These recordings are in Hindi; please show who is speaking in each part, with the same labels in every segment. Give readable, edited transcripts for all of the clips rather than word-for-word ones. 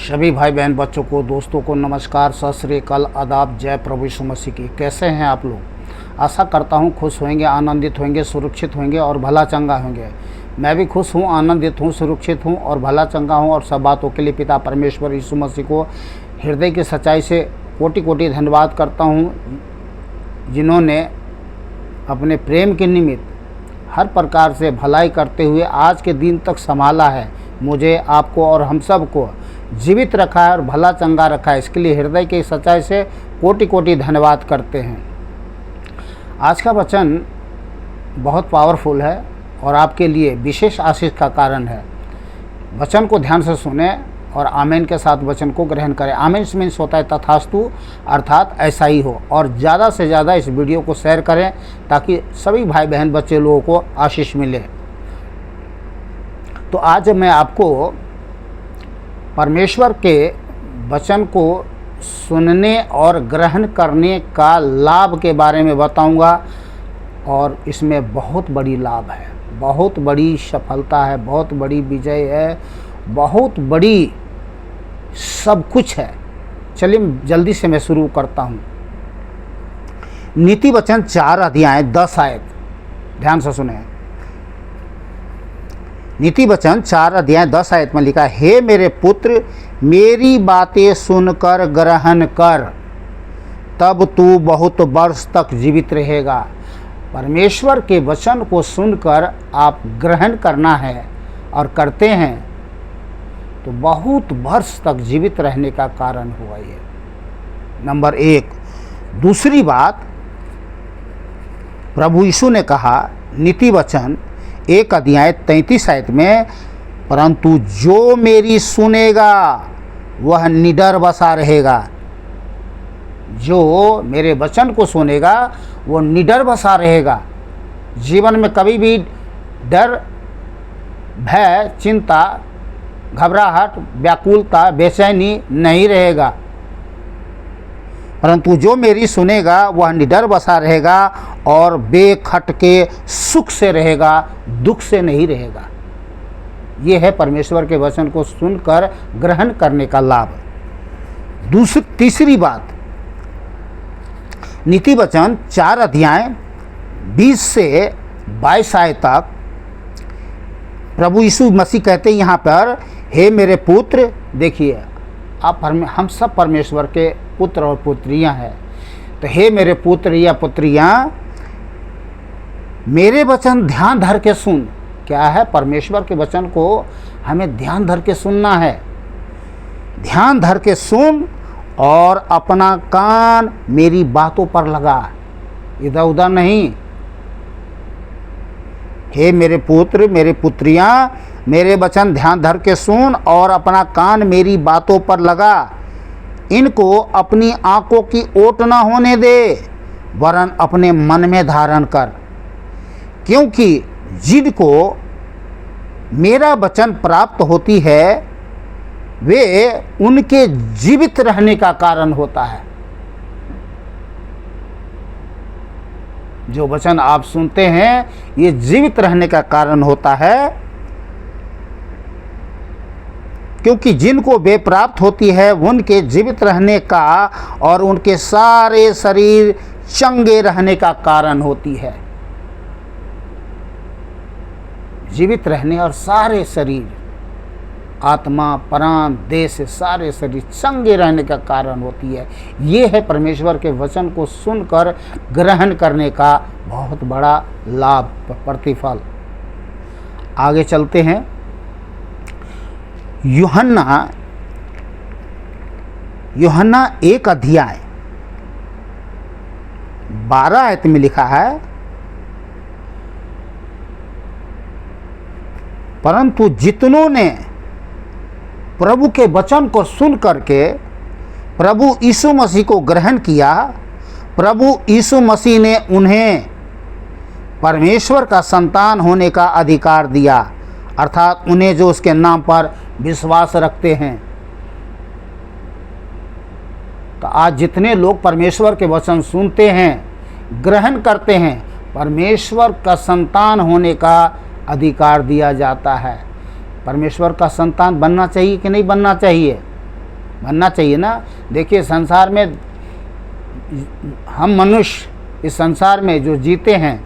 Speaker 1: सभी भाई बहन बच्चों को दोस्तों को नमस्कार, सत श्री अकाल, आदाब, जय प्रभु यीशु मसीह की। कैसे हैं आप लोग? आशा करता हूं खुश होंगे, आनंदित होंगे, सुरक्षित होंगे और भला चंगा होंगे। मैं भी खुश हूं, आनंदित हूं, सुरक्षित हूं और भला चंगा हूं। और सब बातों के लिए पिता परमेश्वर यीशु मसीह को हृदय की सच्चाई से कोटि कोटि धन्यवाद करता हूं, जिन्होंने अपने प्रेम के निमित्त हर प्रकार से भलाई करते हुए आज के दिन तक संभाला है। मुझे, आपको और हम सब को जीवित रखा है और भला चंगा रखा है। इसके लिए हृदय की सच्चाई से कोटि कोटि धन्यवाद करते हैं। आज का वचन बहुत पावरफुल है और आपके लिए विशेष आशीष का कारण है। वचन को ध्यान से सुने और आमीन के साथ वचन को ग्रहण करें। आमीन मीन्स होता है तथास्तु, अर्थात ऐसा ही हो। और ज़्यादा से ज़्यादा इस वीडियो को शेयर करें ताकि सभी भाई बहन बच्चे लोगों को आशीष मिले। तो आज मैं आपको परमेश्वर के वचन को सुनने और ग्रहण करने का लाभ के बारे में बताऊंगा। और इसमें बहुत बड़ी लाभ है, बहुत बड़ी सफलता है, बहुत बड़ी विजय है, बहुत बड़ी सब कुछ है। चलिए जल्दी से मैं शुरू करता हूँ। नीति वचन 4 अध्याय 10 आयत, ध्यान से सुने। नीति वचन 4 अध्याय 10 आयत में लिखा है, हे मेरे पुत्र, मेरी बातें सुनकर ग्रहण कर, तब तू बहुत वर्ष तक जीवित रहेगा। परमेश्वर के वचन को सुनकर आप ग्रहण करना है और करते हैं तो बहुत वर्ष तक जीवित रहने का कारण हुआ ये। नंबर 1। दूसरी बात, प्रभु यीशु ने कहा नीति वचन 1 अध्याय 33 आयत में, परंतु जो मेरी सुनेगा वह निडर बसा रहेगा। जो मेरे वचन को सुनेगा वो निडर बसा रहेगा। जीवन में कभी भी डर, भय, चिंता, घबराहट, व्याकुलता, बेचैनी नहीं रहेगा। परंतु जो मेरी सुनेगा वह निडर बसा रहेगा और बेखटके सुख से रहेगा, दुख से नहीं रहेगा। ये है परमेश्वर के वचन को सुनकर ग्रहण करने का लाभ। तीसरी बात, नीति वचन 4 अध्याय 20 से 22 आयत तक प्रभु यीशु मसीह कहते हैं यहाँ पर, हे मेरे पुत्र, देखिए हम सब परमेश्वर के पुत्र और पुत्रियां हैं। तो हे मेरे पुत्र या पुत्रियां, मेरे वचन ध्यान धर के सुन। क्या है? परमेश्वर के वचन को हमें ध्यान धर के सुनना है। ध्यान धर के सुन और अपना कान मेरी बातों पर लगा, इधर उधर नहीं। हे मेरे पुत्र, मेरे पुत्रियां, मेरे वचन ध्यान धर के सुन और अपना कान मेरी बातों पर लगा। इनको अपनी आंखों की ओट न होने दे, वरन अपने मन में धारण कर, क्योंकि जिनको मेरा वचन प्राप्त होती है वे उनके जीवित रहने का कारण होता है। जो वचन आप सुनते हैं ये जीवित रहने का कारण होता है, क्योंकि जिनको वे प्राप्त होती है उनके जीवित रहने का और उनके सारे शरीर चंगे रहने का कारण होती है। जीवित रहने और सारे शरीर, आत्मा, प्राण, देह से सारे शरीर चंगे रहने का कारण होती है। ये है परमेश्वर के वचन को सुनकर ग्रहण करने का बहुत बड़ा लाभ, प्रतिफल। आगे चलते हैं। यूहन्ना 1 अध्याय 12 आयत में लिखा है, परंतु जितनों ने प्रभु के वचन को सुन करके प्रभु यीशु मसीह को ग्रहण किया, प्रभु यीशु मसीह ने उन्हें परमेश्वर का संतान होने का अधिकार दिया, अर्थात उन्हें जो उसके नाम पर विश्वास रखते हैं। तो आज जितने लोग परमेश्वर के वचन सुनते हैं, ग्रहण करते हैं, परमेश्वर का संतान होने का अधिकार दिया जाता है। परमेश्वर का संतान बनना चाहिए कि नहीं बनना चाहिए? बनना चाहिए ना। देखिए संसार में हम मनुष्य इस संसार में जो जीते हैं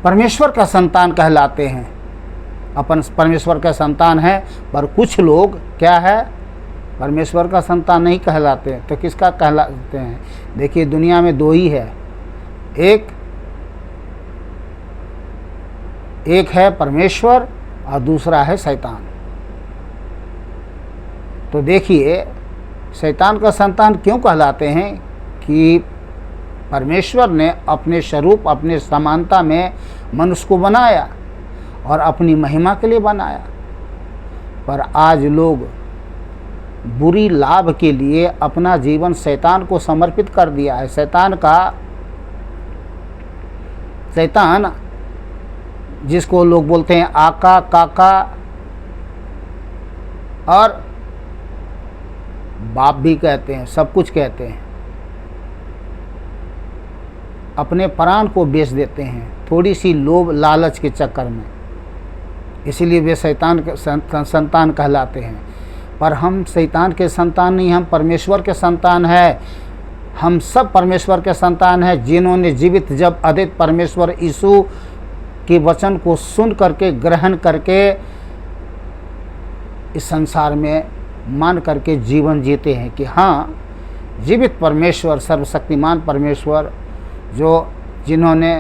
Speaker 1: परमेश्वर का संतान कहलाते हैं, अपन परमेश्वर का संतान है। पर कुछ लोग क्या है, परमेश्वर का संतान नहीं कहलाते हैं, तो किसका कहलाते हैं? देखिए दुनिया में दो ही है, एक है परमेश्वर और दूसरा है शैतान। तो देखिए शैतान का संतान क्यों कहलाते हैं कि परमेश्वर ने अपने स्वरूप अपने समानता में मनुष्य को बनाया और अपनी महिमा के लिए बनाया। पर आज लोग बुरी लाभ के लिए अपना जीवन शैतान को समर्पित कर दिया है। शैतान जिसको लोग बोलते हैं आका, काका और बाप भी कहते हैं, सब कुछ कहते हैं, अपने प्राण को बेच देते हैं थोड़ी सी लोभ लालच के चक्कर में। इसीलिए वे शैतान के संतान कहलाते हैं। पर हम शैतान के संतान नहीं, हम परमेश्वर के संतान हैं। हम सब परमेश्वर के संतान हैं, जिन्होंने जीवित जब अद्वित परमेश्वर यीशु के वचन को सुन करके ग्रहण करके इस संसार में मान करके जीवन जीते हैं कि हाँ, जीवित परमेश्वर, सर्वशक्तिमान परमेश्वर जिन्होंने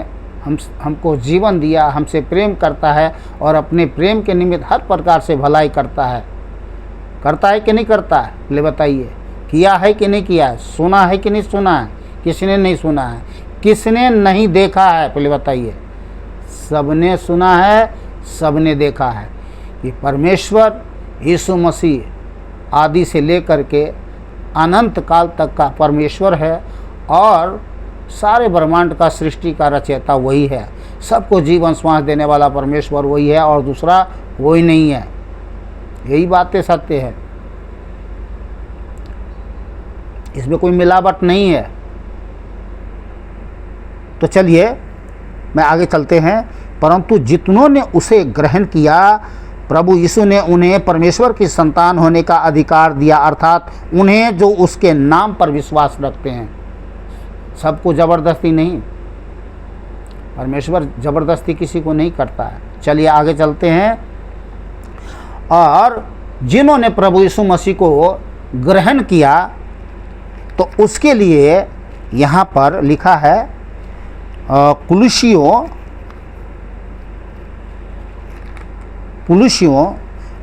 Speaker 1: हमको जीवन दिया, हमसे प्रेम करता है और अपने प्रेम के निमित्त हर प्रकार से भलाई करता है कि नहीं करता है? ले बताइए, किया है कि नहीं किया है? सुना है कि नहीं सुना है? किसने नहीं सुना है? किसने नहीं देखा है? पहले बताइए। सबने सुना है, सबने देखा है कि परमेश्वर यीशु मसीह आदि से लेकर के अनंत काल तक का परमेश्वर है और सारे ब्रह्मांड का सृष्टि का रचयिता वही है। सबको जीवन श्वास देने वाला परमेश्वर वही है और दूसरा कोई नहीं है। यही बातें सत्य है, इसमें कोई मिलावट नहीं है। तो चलिए मैं आगे चलते हैं। परंतु जितनों ने उसे ग्रहण किया, प्रभु यीशु ने उन्हें परमेश्वर की संतान होने का अधिकार दिया, अर्थात उन्हें जो उसके नाम पर विश्वास रखते हैं। सबको ज़बरदस्ती नहीं, परमेश्वर ज़बरदस्ती किसी को नहीं करता है। चलिए आगे चलते हैं। और जिन्होंने प्रभु यीशु मसीह को ग्रहण किया, तो उसके लिए यहाँ पर लिखा है कुलुसियों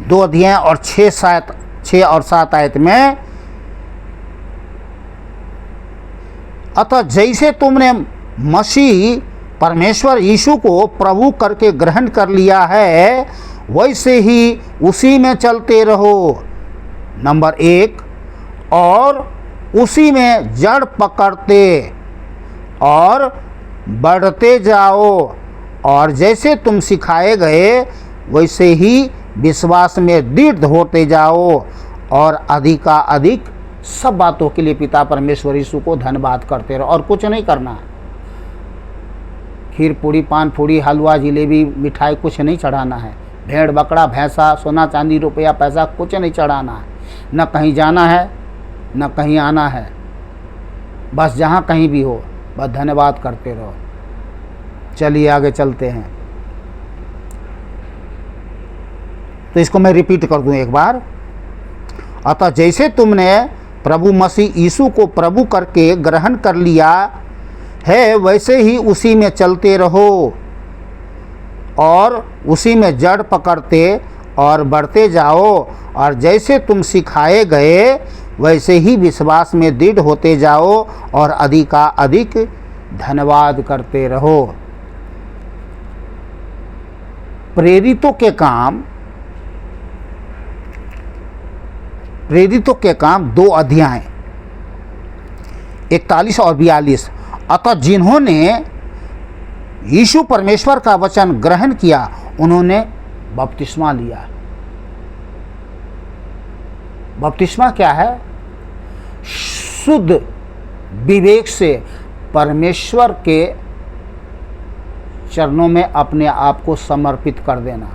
Speaker 1: 2 अध्याय और 6 और 7 आयत में, अतः जैसे तुमने मसीह परमेश्वर यीशु को प्रभु करके ग्रहण कर लिया है, वैसे ही उसी में चलते रहो। नंबर 1, और उसी में जड़ पकड़ते और बढ़ते जाओ, और जैसे तुम सिखाए गए वैसे ही विश्वास में दृढ़ होते जाओ, और अधिक सब बातों के लिए पिता परमेश्वर यीशु को धन्यवाद करते रहो। और कुछ नहीं करना है। खीर पूड़ी, पान पूड़ी, हलवा, जिलेबी, मिठाई कुछ नहीं चढ़ाना है। भेड़ बकरा, भैंसा, सोना चांदी, रुपया पैसा कुछ नहीं चढ़ाना है। न कहीं जाना है न कहीं आना है, बस जहाँ कहीं भी हो बस धन्यवाद करते रहो। चलिए आगे चलते हैं। तो इसको मैं रिपीट कर दूं एक बार। अतः जैसे तुमने प्रभु मसीह यीशु को प्रभु करके ग्रहण कर लिया है, वैसे ही उसी में चलते रहो, और उसी में जड़ पकड़ते और बढ़ते जाओ, और जैसे तुम सिखाए गए वैसे ही विश्वास में दृढ़ होते जाओ, और अधिक धन्यवाद करते रहो। प्रेरितों के काम 2 अध्याय 41 और 42। अतः जिन्होंने यीशु परमेश्वर का वचन ग्रहण किया, उन्होंने बपतिस्मा लिया। बपतिस्मा क्या है? शुद्ध विवेक से परमेश्वर के चरणों में अपने आप को समर्पित कर देना।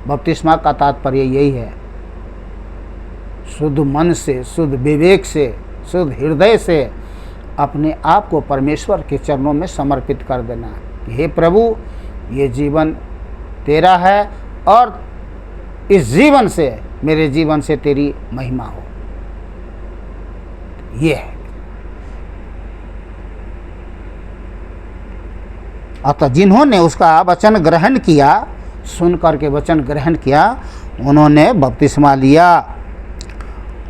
Speaker 1: बपतिस्मा का तात्पर्य यही है, शुद्ध मन से, शुद्ध विवेक से, शुद्ध हृदय से अपने आप को परमेश्वर के चरणों में समर्पित कर देना कि हे प्रभु, ये जीवन तेरा है और इस जीवन से, मेरे जीवन से तेरी महिमा हो। ये है। अतः जिन्होंने उसका वचन ग्रहण किया, सुन करके वचन ग्रहण किया, उन्होंने बपतिस्मा लिया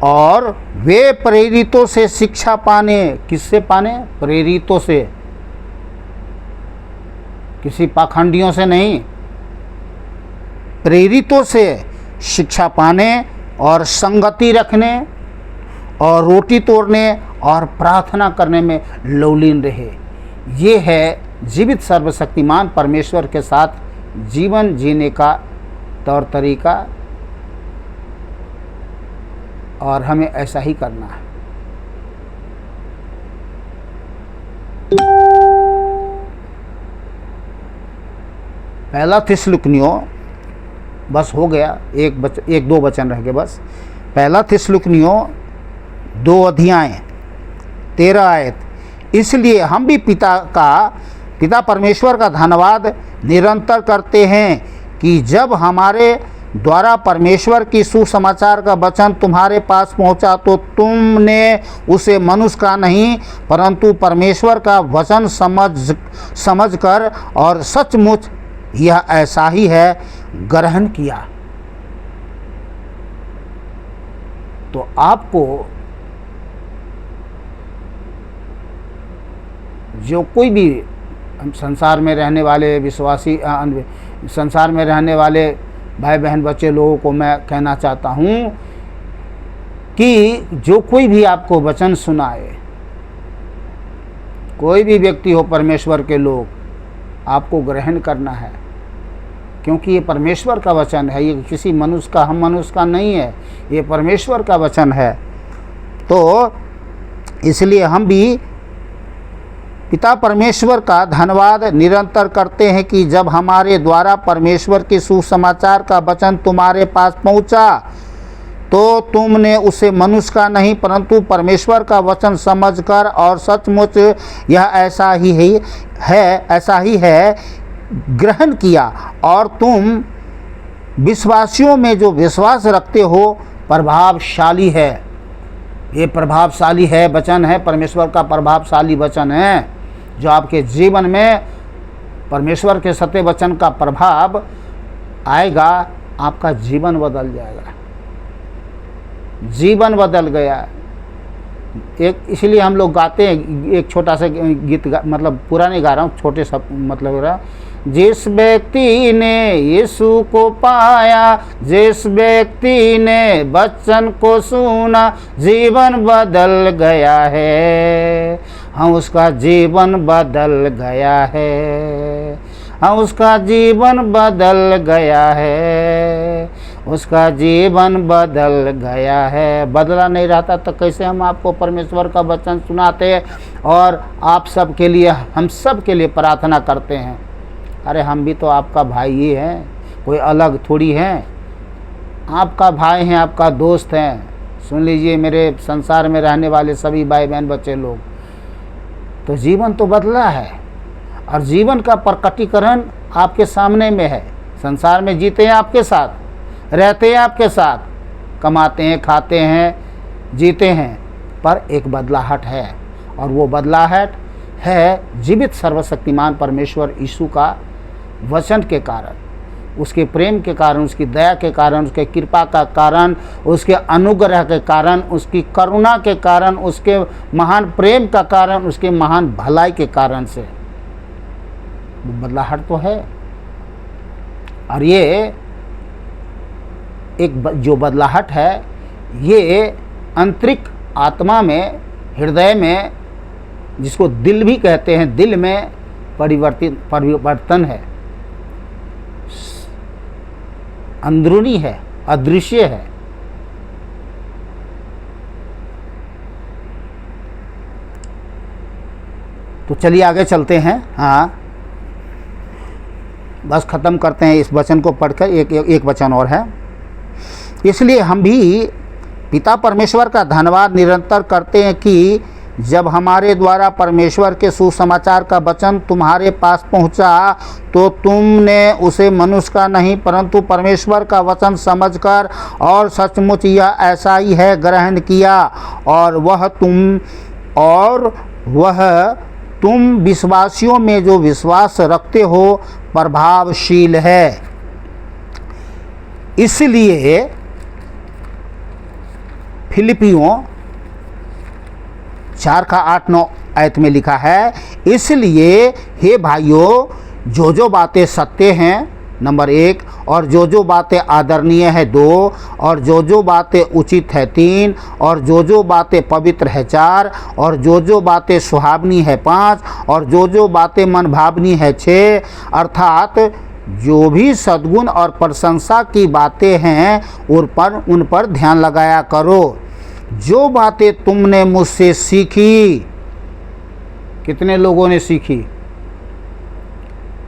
Speaker 1: और वे प्रेरितों से शिक्षा पाने, किससे पाने? प्रेरितों से, किसी पाखंडियों से नहीं, प्रेरितों से शिक्षा पाने और संगति रखने और रोटी तोड़ने और प्रार्थना करने में लौलीन रहे। ये है जीवित सर्वशक्तिमान परमेश्वर के साथ जीवन जीने का तौर तरीका, और हमें ऐसा ही करना है। पहला थिस्सलुनीयों, बस हो गया, एक दो वचन रह गए बस। पहला थिस्सलुनीयों 2 अध्याय 13 आयत। इसलिए हम भी पिता परमेश्वर का धन्यवाद निरंतर करते हैं कि जब हमारे द्वारा परमेश्वर की सुसमाचार का वचन तुम्हारे पास पहुंचा तो तुमने उसे मनुष्य का नहीं परंतु परमेश्वर का वचन समझकर और सचमुच यह ऐसा ही है ग्रहण किया। तो आपको जो कोई भी संसार में रहने वाले विश्वासी, संसार में रहने वाले भाई बहन बच्चे लोगों को मैं कहना चाहता हूँ कि जो कोई भी आपको वचन सुनाए, कोई भी व्यक्ति हो परमेश्वर के लोग, आपको ग्रहण करना है, क्योंकि ये परमेश्वर का वचन है, ये किसी मनुष्य का, हम मनुष्य का नहीं है, ये परमेश्वर का वचन है। तो इसलिए हम भी पिता परमेश्वर का धन्यवाद निरंतर करते हैं कि जब हमारे द्वारा परमेश्वर के सुसमाचार का वचन तुम्हारे पास पहुंचा तो तुमने उसे मनुष्य का नहीं परंतु परमेश्वर का वचन समझकर और सचमुच यह ऐसा ही है ग्रहण किया, और तुम विश्वासियों में जो विश्वास रखते हो प्रभावशाली है। ये प्रभावशाली है वचन है, परमेश्वर का प्रभावशाली वचन है, जो आपके जीवन में परमेश्वर के सत्य वचन का प्रभाव आएगा, आपका जीवन बदल जाएगा। जीवन बदल गया। इसलिए हम लोग गाते हैं, एक छोटा सा गीत मतलब पूरा नहीं गा रहा हूँ, छोटे सब मतलब रहा, जिस व्यक्ति ने यीशु को पाया, जिस व्यक्ति ने वचन को सुना, जीवन बदल गया है। हाँ, उसका जीवन बदल गया है। हाँ, उसका जीवन बदल गया है। उसका जीवन बदल गया है। बदला नहीं रहता तो कैसे हम आपको परमेश्वर का वचन सुनाते और आप सब के लिए, हम सब के लिए प्रार्थना करते हैं। अरे हम भी तो आपका भाई ही हैं, कोई अलग थोड़ी हैं, आपका भाई हैं, आपका दोस्त हैं। सुन लीजिए मेरे संसार में रहने वाले सभी भाई बहन बच्चे लोग, तो जीवन तो बदला है और जीवन का प्रकटीकरण आपके सामने में है। संसार में जीते हैं आपके साथ, रहते हैं आपके साथ, कमाते हैं, खाते हैं, जीते हैं, पर एक बदलाहट है, और वो बदलाहट है जीवित सर्वशक्तिमान परमेश्वर यीशु का वचन के कारण, उसके प्रेम के कारण, उसकी दया के कारण, उसके कृपा का कारण, उसके अनुग्रह के कारण, उसकी करुणा के कारण, उसके महान प्रेम का कारण, उसके महान भलाई के कारण से बदलाहट तो है। और ये एक जो बदलाहट है, ये आंतरिक आत्मा में, हृदय में, जिसको दिल भी कहते हैं, दिल में परिवर्तन है, अंदरूनी है, अदृश्य है। तो चलिए आगे चलते हैं। हाँ, बस ख़त्म करते हैं इस वचन को पढ़कर। एक वचन और है। इसलिए हम भी पिता परमेश्वर का धन्यवाद निरंतर करते हैं कि जब हमारे द्वारा परमेश्वर के सुसमाचार का वचन तुम्हारे पास पहुंचा तो तुमने उसे मनुष्य का नहीं परंतु परमेश्वर का वचन समझकर और सचमुच यह ऐसा ही है ग्रहण किया, और वह तुम विश्वासियों में जो विश्वास रखते हो प्रभावशील है। इसलिए फिलिपियों 4:8-9 आयत में लिखा है, इसलिए हे भाइयों जो बातें सत्य हैं नंबर 1, और जो बातें आदरणीय है 2, और जो बातें उचित है 3, और जो बातें पवित्र है 4, और जो बातें सुहावनी है 5, और जो बातें मनभावनी है 6, अर्थात जो भी सद्गुण और प्रशंसा की बातें हैं उन पर ध्यान लगाया करो। जो बातें तुमने मुझसे सीखी, कितने लोगों ने सीखी,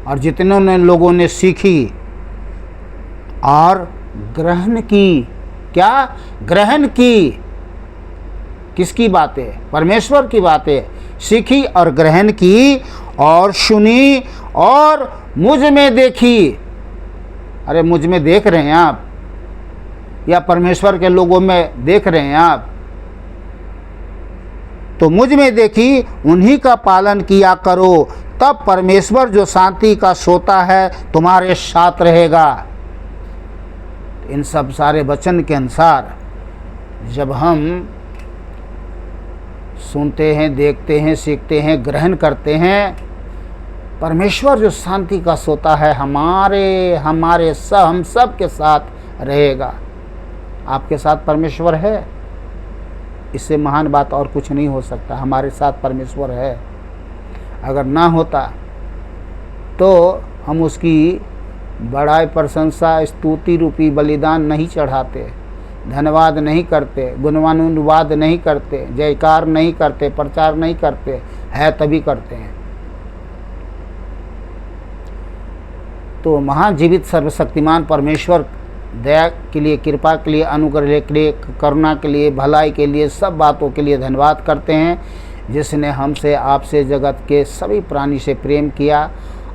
Speaker 1: और जितने लोगों ने सीखी और ग्रहण की, क्या ग्रहण की, किसकी बातें? परमेश्वर की बातें सीखी और ग्रहण की और सुनी और मुझ में देखी। अरे मुझ में देख रहे हैं आप या परमेश्वर के लोगों में देख रहे हैं आप? तो मुझ में देखी उन्हीं का पालन किया करो, तब परमेश्वर जो शांति का सोता है तुम्हारे साथ रहेगा। इन सब सारे वचन के अनुसार जब हम सुनते हैं, देखते हैं, सीखते हैं, ग्रहण करते हैं, परमेश्वर जो शांति का सोता है हम सब के साथ रहेगा। आपके साथ परमेश्वर है, इससे महान बात और कुछ नहीं हो सकता। हमारे साथ परमेश्वर है। अगर ना होता तो हम उसकी बड़ाई, प्रशंसा, स्तुति रूपी बलिदान नहीं चढ़ाते, धन्यवाद नहीं करते, गुणवानुवाद नहीं करते, जयकार नहीं करते, प्रचार नहीं करते। है तभी करते हैं। तो महाजीवित सर्वशक्तिमान परमेश्वर दया के लिए, कृपा के लिए, अनुग्रह के लिए, करुणा के लिए, भलाई के लिए, सब बातों के लिए धन्यवाद करते हैं, जिसने हमसे, आपसे, जगत के सभी प्राणी से प्रेम किया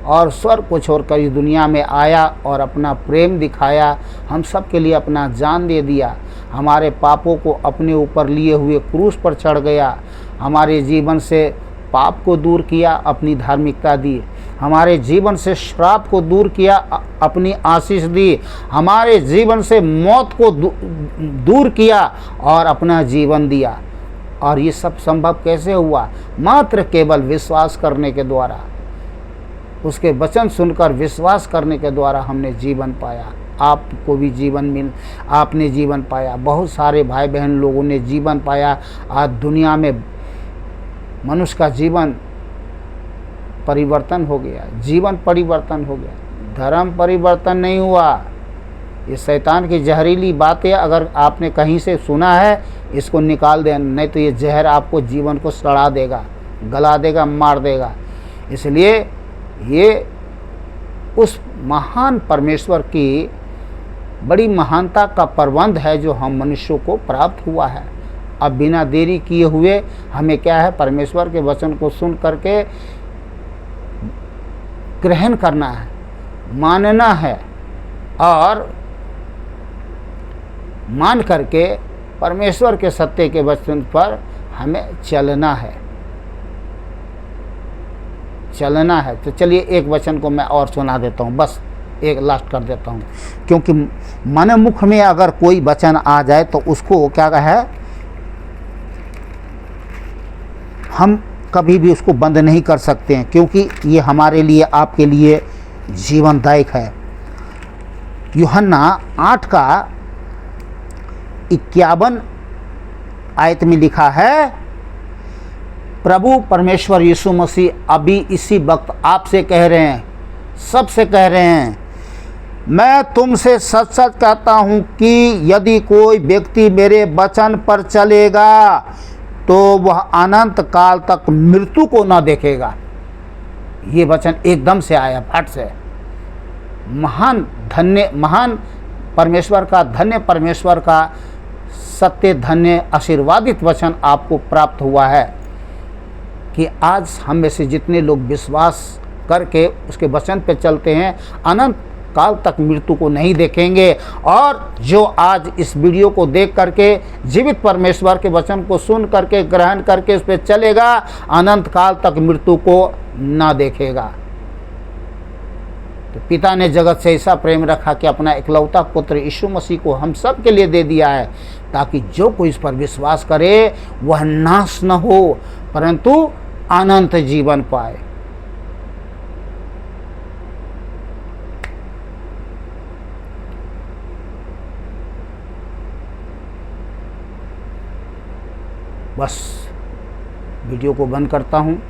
Speaker 1: और स्वर्ग को छोड़कर इस दुनिया में आया और अपना प्रेम दिखाया। हम सब के लिए अपना जान दे दिया, हमारे पापों को अपने ऊपर लिए हुए क्रूस पर चढ़ गया, हमारे जीवन से पाप को दूर किया, अपनी धार्मिकता दी, हमारे जीवन से श्राप को दूर किया, अपनी आशीष दी, हमारे जीवन से मौत को दूर किया और अपना जीवन दिया। और ये सब संभव कैसे हुआ? मात्र केवल विश्वास करने के द्वारा, उसके वचन सुनकर विश्वास करने के द्वारा हमने जीवन पाया। आपको भी आपने जीवन पाया। बहुत सारे भाई बहन लोगों ने जीवन पाया। आज दुनिया में मनुष्य का जीवन परिवर्तन हो गया, जीवन परिवर्तन हो गया, धर्म परिवर्तन नहीं हुआ। ये शैतान की जहरीली बातें अगर आपने कहीं से सुना है, इसको निकाल दें, नहीं तो ये जहर आपको जीवन को सड़ा देगा, गला देगा, मार देगा। इसलिए ये उस महान परमेश्वर की बड़ी महानता का प्रबंध है जो हम मनुष्यों को प्राप्त हुआ है। अब बिना देरी किए हुए हमें क्या है? परमेश्वर के वचन को सुन करके ग्रहण करना है, मानना है और मान करके परमेश्वर के सत्य के वचन पर हमें चलना है। तो चलिए एक वचन को मैं और सुना देता हूँ, बस एक लास्ट कर देता हूँ, क्योंकि मन मुख में अगर कोई वचन आ जाए तो उसको क्या है, हम कभी भी उसको बंद नहीं कर सकते हैं, क्योंकि ये हमारे लिए, आपके लिए जीवनदायक है। यूहन्ना 8:51 आयत में लिखा है, प्रभु परमेश्वर यीशु मसीह अभी इसी वक्त आपसे कह रहे हैं, सबसे कह रहे हैं, मैं तुमसे सच सच कहता हूँ कि यदि कोई व्यक्ति मेरे वचन पर चलेगा तो वह अनंत काल तक मृत्यु को न देखेगा। ये वचन एकदम से आया, फट से। महान परमेश्वर का, धन्य परमेश्वर का सत्य, धन्य आशीर्वादित वचन आपको प्राप्त हुआ है कि आज हम में से जितने लोग विश्वास करके उसके वचन पे चलते हैं, अनंत काल तक मृत्यु को नहीं देखेंगे। और जो आज इस वीडियो को देख करके जीवित परमेश्वर के वचन को सुन करके ग्रहण करके उस पर चलेगा, अनंत काल तक मृत्यु को ना देखेगा। तो पिता ने जगत से ऐसा प्रेम रखा कि अपना इकलौता पुत्र यीशु मसीह को हम सब के लिए दे दिया है, ताकि जो कोई इस पर विश्वास करे वह नाश न हो परंतु अनंत जीवन पाए। बस वीडियो को बंद करता हूँ।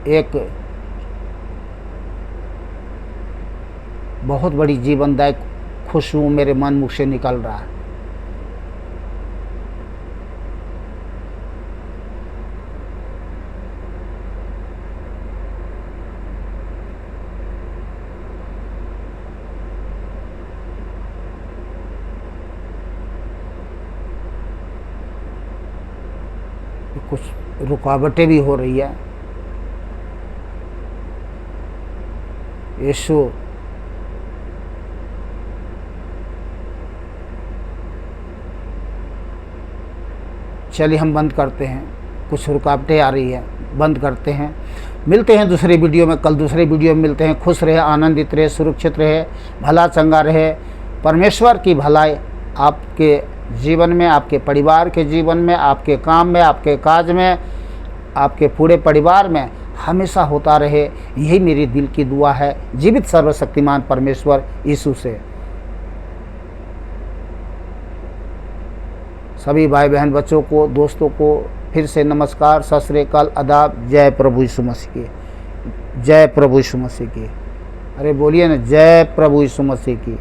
Speaker 1: एक बहुत बड़ी जीवनदायक खुशबू मेरे मन मुख से निकल रहा है। कुछ रुकावटें भी हो रही है। यीशु चलिए हम बंद करते हैं, कुछ रुकावटें आ रही है, बंद करते हैं। मिलते हैं दूसरे वीडियो में, कल दूसरे वीडियो में मिलते हैं। खुश रहे, आनंदित रहे, सुरक्षित रहे, भला चंगा रहे। परमेश्वर की भलाई आपके जीवन में, आपके परिवार के जीवन में, आपके काम में, आपके काज में, आपके पूरे परिवार में हमेशा होता रहे। यही मेरी दिल की दुआ है जीवित सर्वशक्तिमान परमेश्वर यीशु से। सभी भाई बहन बच्चों को, दोस्तों को फिर से नमस्कार, सत श्री अकाल, आदाब। जय प्रभु यीशु मसीह की, जय प्रभु यीशु मसीह की। अरे बोलिए ना, जय प्रभु यीशु मसीह की।